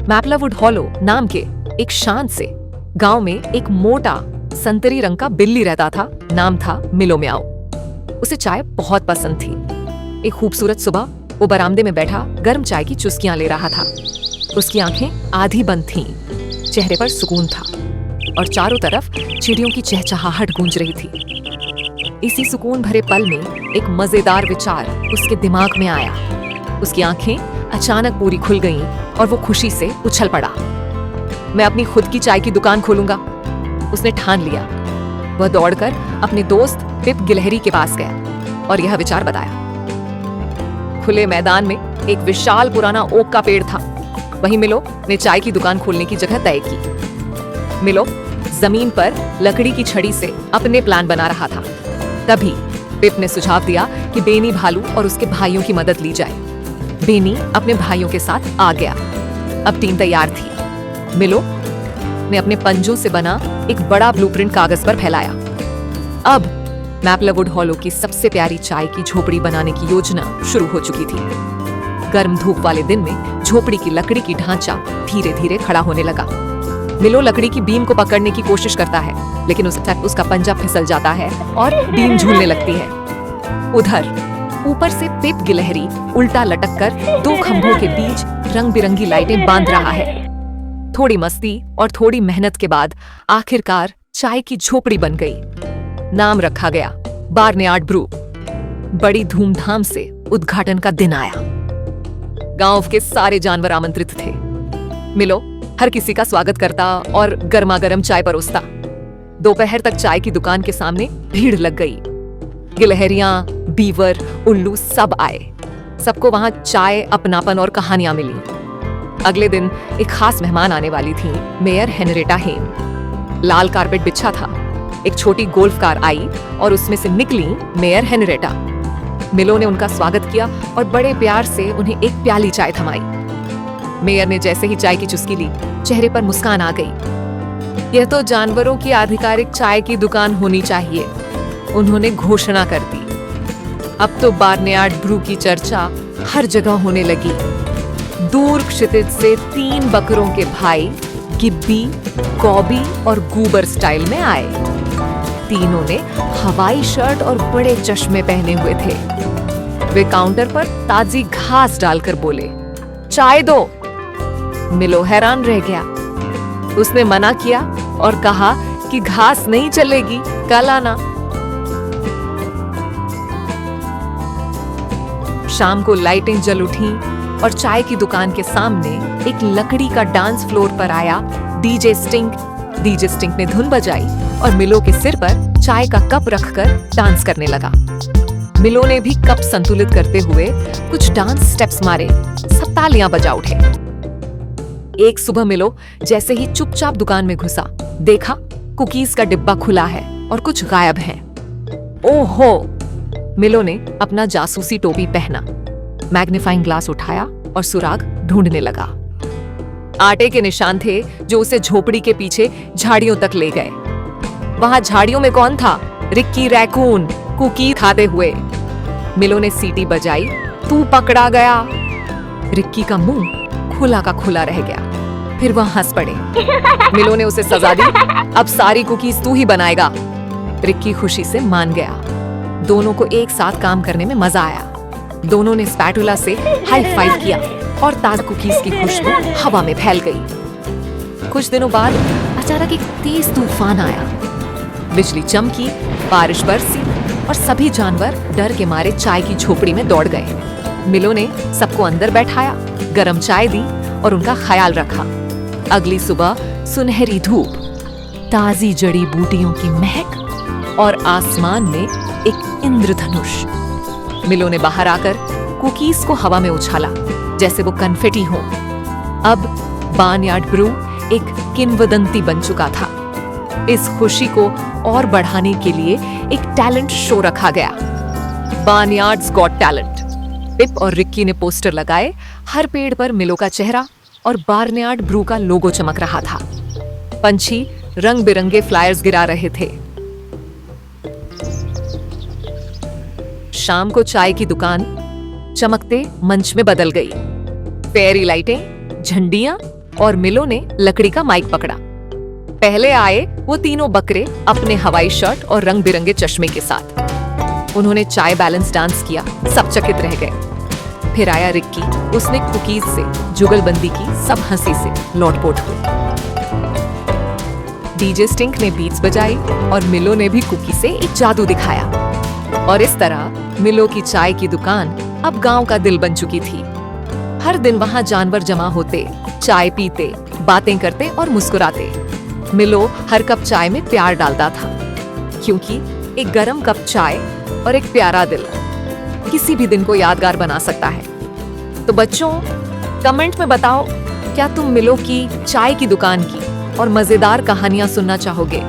मैपलावुड hollow नाम के एक शांत से गांव में एक मोटा संतरी रंग का बिल्ली रहता था। नाम था मिलो म्याओ। उसे चाय बहुत पसंद थी। एक खूबसूरत सुबह वो बरामदे में बैठा गर्म चाय की चुस्कियां ले रहा था। उसकी आंखें आधी बंद थीं, चेहरे पर सुकून था और चारों तरफ चिड़ियों की चहचहाहट गूंज रही थी। इसी सुकून भरे पल में एक मजेदार विचार उसके दिमाग में आया। उसकी आंखें अचानक पूरी खुल गईं और वो खुशी से उछल पड़ा। मैं अपनी खुद की चाय की दुकान खोलूंगा, उसने ठान लिया। वह दौड़कर अपने दोस्त पिप गिलहरी के पास गया और यह विचार बताया। खुले मैदान में एक विशाल पुराना ओक का पेड़ था। वहीं मिलो ने चाय की दुकान खोलने की जगह तय की। मिलो जमीन पर लकड़ी की छड़ी से अपने प्लान बना रहा था। तभी पिप ने सुझाव दिया कि बेनी भालू और उसके भाइयों की मदद ली जाए। बेनी अपने भाइयों के साथ आ गया। अब टीम तैयार थी। मिलो ने अपने पंजों से बना एक बड़ा ब्लूप्रिंट कागज पर फैलाया। अब मैपलावुड हॉलो की सबसे प्यारी चाय की झोपड़ी बनाने की योजना शुरू हो चुकी थी। गर्म धूप वाले दिन में झोपड़ी की लकड़ी की ढांचा धीरे धीरे खड़ा होने लगा। मिलो लकड़ी की बीम को पकड़ने की कोशिश करता है, लेकिन उसका पंजा फिसल जाता है और बीम झूलने लगती है। उधर ऊपर से पिप गिलहरी उल्टा लटककर दो खंभों के बीच रंग बिरंगी लाइटें बांध रहा है। थोड़ी मस्ती और थोड़ी मेहनत के बाद आखिरकार चाय की झोपड़ी बन गई। नाम रखा गया बार्नयार्ड ब्रू। बड़ी धूमधाम से उद्घाटन का दिन आया। गांव के सारे जानवर आमंत्रित थे। मिलो हर किसी का स्वागत करता और गर्मा-गर्म चाय परोसता। दोपहर तक चाय की दुकान के सामने भीड़ लग गई। गिलहरियां, बीवर, उल्लू सब आए। सबको वहां चाय, अपनापन और कहानियां मिली। अगले दिन एक खास मेहमान आने वाली थी, मेयर हेनरिटा हेन। लाल कारपेट बिछा था। एक छोटी गोल्फ कार आई और उसमें से निकली मेयर हेनरिटा। मिलो ने उनका स्वागत किया और बड़े प्यार से उन्हें एक प्याली चाय थमाई। मेयर ने जैसे ही चाय की चुस्की ली, चेहरे पर मुस्कान आ गई। यह तो जानवरों की आधिकारिक चाय की दुकान होनी चाहिए, उन्होंने घोषणा कर दी। अब तो बार्नयार्ड ब्रू की चर्चा हर जगह होने लगी। दूर क्षितिज से 3 बकरों के भाई गिब्बी, कॉबी और गूबर स्टाइल में आए। तीनों ने हवाई शर्ट और बड़े चश्मे पहने हुए थे। वे काउंटर पर ताजी घास डालकर बोले, चाय दो। मिलो हैरान रह गया। उसने मना किया और कहा कि घास नहीं चलेगी, कल आना। शाम को लाइटें जल उठी और चाय की दुकान के सामने एक लकड़ी का डांस फ्लोर पर आया डीजे स्टिंग। डीजे स्टिंग ने धुन बजाई और मिलो के सिर पर चाय का कप रखकर डांस करने लगा। मिलो ने भी कप संतुलित करते हुए कुछ डांस स्टेप्स मारे। सब तालियां बजा उठे। एक सुबह मिलो जैसे ही चुपचाप दुकान में घुसा, देखा कुकीज का डिब्बा खुला है और कुछ गायब है। ओहो! मिलो ने अपना जासूसी टोपी पहना, मैग्नीफाइंग ग्लास उठाया और सुराग ढूंढने लगा। आटे के निशान थे जो उसे झोपड़ी के पीछे झाड़ियों तक ले गए। वहां झाड़ियों में कौन था? रिक्की रैकून कुकी खाते हुए। मिलो ने सीटी बजाई, तू पकड़ा गया। रिक्की का मुंह खुला का खुला रह गया। फिर वह हंस पड़े। मिलो ने उसे सजा दी, अब सारी कुकीज तू ही बनाएगा। रिक्की खुशी से मान गया। दोनों को एक साथ काम करने में मजा आया। दोनों ने स्पैटुला से हाई फाइव किया और ताजा कुकीज की खुशबू हवा में फैल गई। कुछ दिनों बाद अचानक एक तेज तूफान आया। बिजली चमकी, बारिश बरसी और सभी जानवर डर के मारे चाय की झोपड़ी में दौड़ गए। मिलो ने सबको अंदर बैठाया, गरम चाय दी और उनका ख्याल रखा। अगली सुबह सुनहरी धूप, ताजी जड़ी बूटियों की महक और आसमान में एक इंद्रधनुष। मिलो ने बाहर आकर कुकीज को हवा में उछाला जैसे वो कन्फेटी हो। अब बार्नयार्ड ब्रू एक किंवदंती बन चुका था। इस खुशी को और बढ़ाने के लिए एक टैलेंट शो रखा गया, बार्नयार्ड्स गॉट टैलेंट। पिप और रिक्की ने पोस्टर लगाए। हर पेड़ पर मिलो का चेहरा और बार्नयार्ड ब्रू का लोगो चमक रहा था। पंछी रंग बिरंगे फ्लायर्स गिरा रहे थे। शाम को चाय की दुकान चमकते मंच में बदल गई। फेरी लाइटें, झंडियां और मिलो ने लकड़ी का माइक पकड़ा। पहले आए वो तीनों बकरे अपने हवाई शर्ट और रंग बिरंगे चश्मे के साथ। उन्होंने चाय बैलेंस डांस किया, सब चकित रह गए। फिर आया रिक्की, उसने कुकीज से जुगलबंदी की, सब हंसी से लोटपोट हुए। डीजे स्टिंक ने बीट्स बजाई और मिलो ने भी कुकी से एक जादू दिखाया। और इस तरह मिलो की चाय की दुकान अब गांव का दिल बन चुकी थी। हर दिन वहां जानवर जमा होते, चाय पीते, बातें करते और मुस्कुराते। मिलो हर कप चाय में प्यार डालता था, क्योंकि एक गरम कप चाय और एक प्यारा दिल किसी भी दिन को यादगार बना सकता है। तो बच्चों, कमेंट में बताओ, क्या तुम मिलो की चाय की दुकान की और मजेदार कहानियां सुनना चाहोगे?